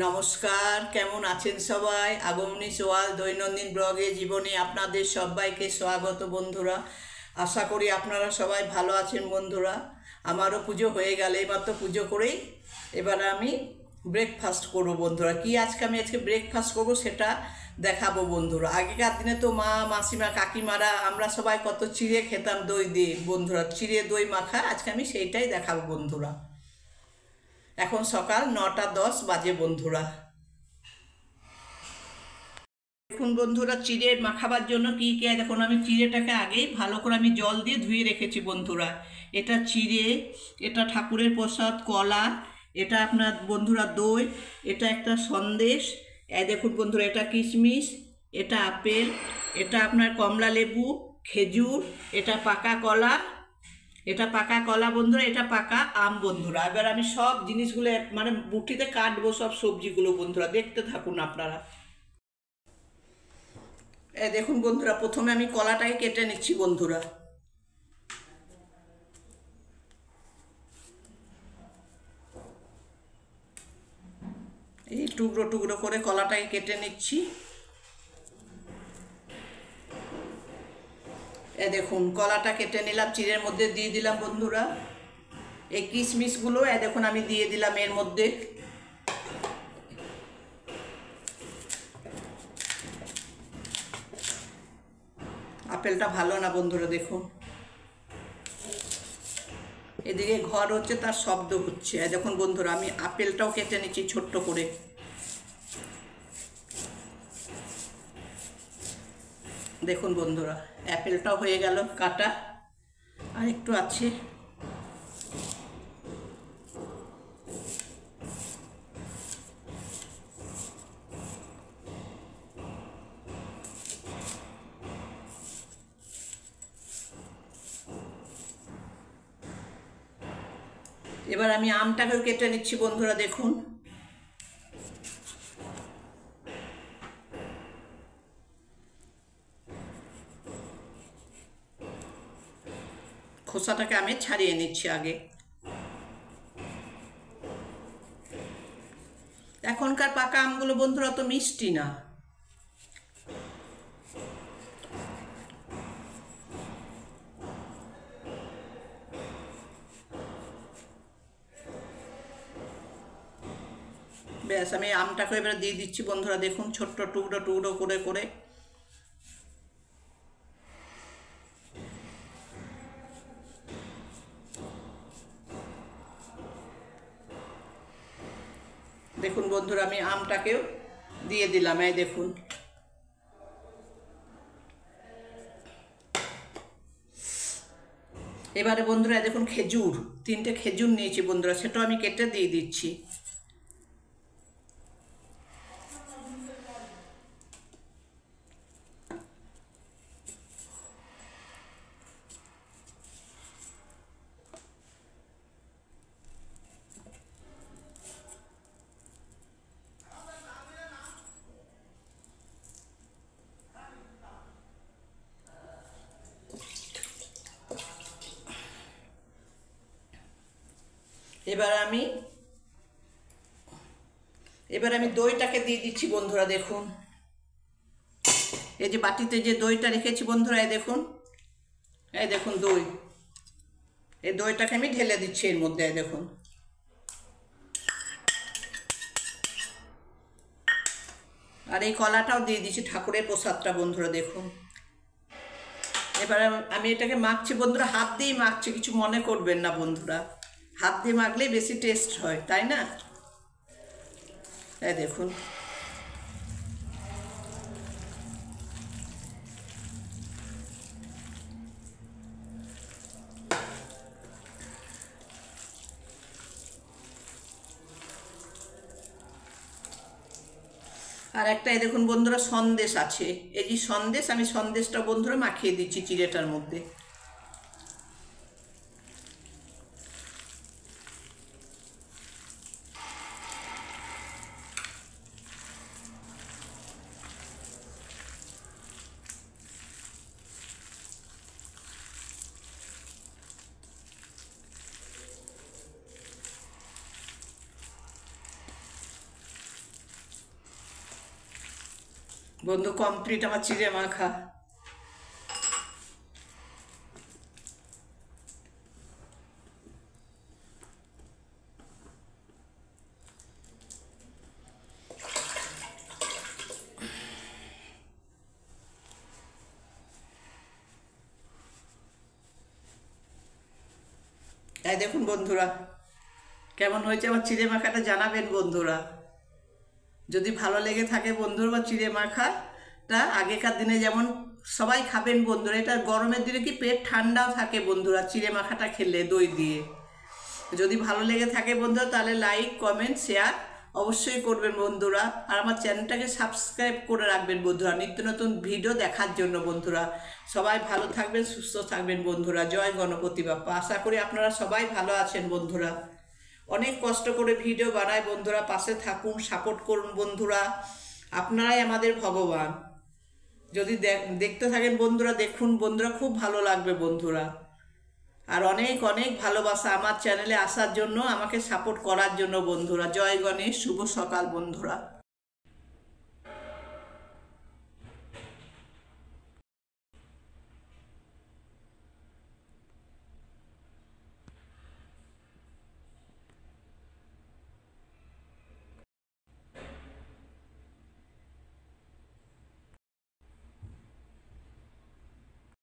নমস্কার, কেমন আছেন সবাই? আগমনী সোয়াল দৈনন্দিন ব্লগে জীবনে আপনাদের সবাইকে স্বাগত বন্ধুরা। আশা করি আপনারা সবাই ভালো আছেন বন্ধুরা। আমারও পুজো হয়ে গেল, এইমাত্র পুজো করেই এবার আমি ব্রেকফাস্ট করবো বন্ধুরা। কি আজকে ব্রেকফাস্ট করবো সেটা দেখাবো বন্ধুরা। আগেকার দিনে তো মা, মাসিমা, কাকিমারা আমরা সবাই কত চিড়ে খেতাম দই দিয়ে বন্ধুরা, চিড়ে দই মাখা। আজকে আমি সেইটাই দেখাবো বন্ধুরা। এখন সকাল 9টা 10 বাজে বন্ধুরা। দেখুন বন্ধুরা, চিড়ে মাখাবার জন্য কী কী দেখুন, আমি চিড়েটাকে আগেই ভালো করে আমি জল দিয়ে ধুয়ে রেখেছি বন্ধুরা। এটা চিড়ে, এটা ঠাকুরের প্রসাদ কলা, এটা আপনার বন্ধুরা দই, এটা একটা সন্দেশ, দেখুন বন্ধুরা এটা কিশমিশ, এটা আপেল, এটা আপনার কমলা লেবু, খেজুর, এটা পাকা কলা, এটা পাকা কলা বন্ধুরা, এটা পাকা আম বন্ধুরা। এবার আমি সব জিনিসগুলো মানে বুটিতে কাটবো, সব সবজিগুলো বন্ধুরা, দেখতে থাকুন আপনারা। দেখুন বন্ধুরা, প্রথমে আমি কলাটাকে কেটে নিচ্ছি বন্ধুরা। এই টুকরো টুকরো করে কলাটাকে কেটে নিচ্ছি। দেখুন কলাটা কেটে নিলাম, চিড়ের মধ্যে দিয়ে দিলাম বন্ধুরা। এই কিশমিশগুলো দেখুন আমি দিয়ে দিলাম এর মধ্যে। আপেলটা ভালো না বন্ধুরা, দেখুন এদিকে ঘর হচ্ছে তার শব্দ হচ্ছে। দেখুন বন্ধুরা, আমি আপেলটাও কেটে নিচ্ছি ছোট্ট করে। দেখুন বন্ধুরা, অ্যাপেলটাও হয়ে গেল কাটা, আর একটু আছে। এবার আমি আমটাকেও কেটে নিচ্ছি বন্ধুরা। দেখুন খোসাটাকে আমি ছাড়িয়ে নিচ্ছি আগে। এখনকার পাকা আমগুলো বন্ধুরা তো মিষ্টি না। ব্যাস, আমি আমটাকে এবার দিয়ে দিচ্ছি বন্ধুরা। দেখুন ছোট্ট টুকরো টুকরো করে করে। দেখুন বন্ধুরা, আমি আমটাকেও দিয়ে দিলাম। এই দেখুন এবারে বন্ধুরা দেখুন খেজুর, 3টে খেজুর নিয়েছি বন্ধুরা, সেটাও আমি কেটে দিয়ে দিচ্ছি। এবার আমি দইটাকে দিয়ে দিচ্ছি বন্ধুরা। দেখুন এই যে বাটিতে যে দইটা রেখেছি বন্ধুরা, এই দেখুন দই, এই দইটাকে আমি ঢেলে দিচ্ছি এর মধ্যে। দেখুন আর এই কলাটাও দিয়ে দিচ্ছি, ঠাকুরের প্রসাদটা বন্ধুরা। দেখুন এবার আমি এটাকে মাখছি বন্ধুরা, হাত দিয়েই মাখছি, কিছু মনে করবেন না বন্ধুরা। হাত দিয়ে মাখলেই বেশি টেস্ট হয়, তাই না? এই দেখুন আর একটা এই দেখুন বন্ধুরা সন্দেশ আছে, এই যে সন্দেশ, আমি সন্দেশটা বন্ধুরা মাখিয়ে দিচ্ছি চিড়েটার মধ্যে। বন্ধু কমপ্লিট আমার চিড়ে মাখা। এই দেখুন বন্ধুরা কেমন হয়েছে আমার চিড়ে মাখাটা, জানাবেন বন্ধুরা। যদি ভালো লেগে থাকে বন্ধুরা বা চিড়ে মাখাটা আগেকার দিনে যেমন সবাই খাবেন বন্ধুরা, এটা গরমের দিনে কি পেট ঠান্ডাও থাকে বন্ধুরা চিড়ে মাখাটা খেলে দই দিয়ে। যদি ভালো লেগে থাকে বন্ধুরা তাহলে লাইক কমেন্ট শেয়ার অবশ্যই করবেন বন্ধুরা, আর আমার চ্যানেলটাকে সাবস্ক্রাইব করে রাখবেন বন্ধুরা নিত্য নতুন ভিডিও দেখার জন্য বন্ধুরা। সবাই ভালো থাকবেন, সুস্থ থাকবেন বন্ধুরা। জয় গণপতি বাপ্পা। আশা করি আপনারা সবাই ভালো আছেন বন্ধুরা। অনেক কষ্ট করে ভিডিও বানায় বন্ধুরা, পাশে থাকুন, সাপোর্ট করুন বন্ধুরা। আপনারাই আমাদের ভগবান। যদি দেখতে থাকেন বন্ধুরা, দেখুন বন্ধুরা, খুব ভালো লাগবে বন্ধুরা। আর অনেক অনেক ভালোবাসা আমার চ্যানেলে আসার জন্য, আমাকে সাপোর্ট করার জন্য বন্ধুরা। জয় গণেশ, শুভ সকাল বন্ধুরা।